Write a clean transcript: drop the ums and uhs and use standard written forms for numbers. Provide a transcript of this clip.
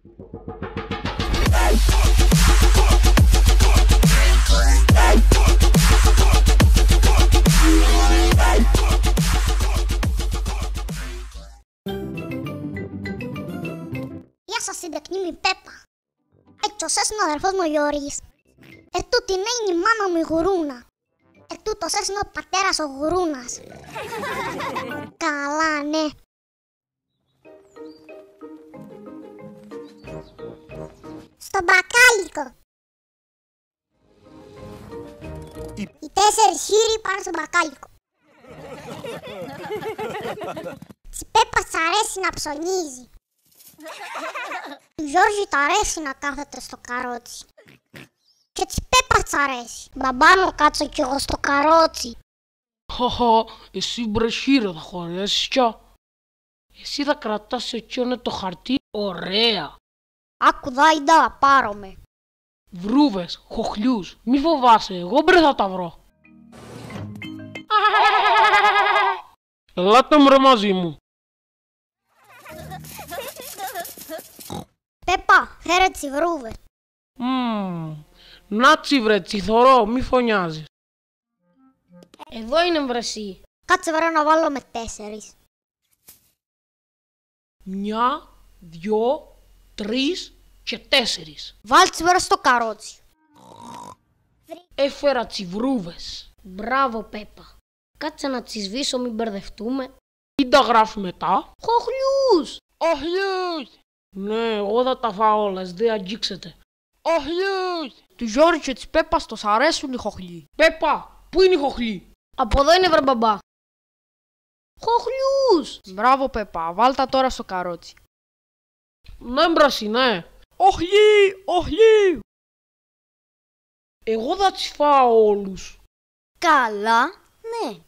Γεια σας, συντεκνή μου Πέπα. Έτσι είναι ο αδερφός μου ο Γιώργης. Ετούτη είναι η μάνα μου η Γουρούνα. Ετούτος είναι ο πατέρας ο Γουρούνας. Καλά, ναι. Στο μπακάλικο. Οι 4 χείροι πάνε στο μπακάλικο. Της Πέπας αρέσει να ψωνίζει. Του Γιώργη τ' αρέσει να κάθεται στο καρότσι. Και της Πέπας τ' αρέσει. Μπαμπά μου, κάτσω κι εγώ στο καρότσι. Χαχα, εσύ μπρε χείρε θα χωρέσεις κιά. Εσύ θα κρατάς εκείνο το χαρτί ωραία. Άκου δάιντα, πάρω με. Βρούβες, χοχλιούς, μη φοβάσαι, εγώ μπρε θα τα βρω. Ελάτε μπρε μαζί μου. Πέπα, φέρε τις βρούβες. Νάτσι βρε, τσιθωρώ, μη φωνιάζεις. Εδώ είναι βρεσί. Κάτσε βρε να βάλω με 4. 1, 2, 3 και 4. Βάλ' βρε στο καρότσι. Έφερα τσιβρούβες. Μπράβο Πέπα. Κάτσε να τις σβήσω, μην μπερδευτούμε. Τι τα γράφει μετά? Χοχλιούς. Οχλιούς. Ναι, εγώ θα τα φάω όλες, δεν αγγίξετε. Οχλιούς. Του Γιώργη και της Πέπας τους αρέσουν οι χοχλοί. Πέπα, πού είναι οι χοχλοί? Από εδώ είναι βρε μπαμπά. Χοχλιούς. Μπράβο Πέπα, βάλ' τα τώρα στο καρότσι. Ναι μπρασί, ναι. Οχλοί, οχλοί. Εγώ θα τις φάω όλους. Καλά, ναι.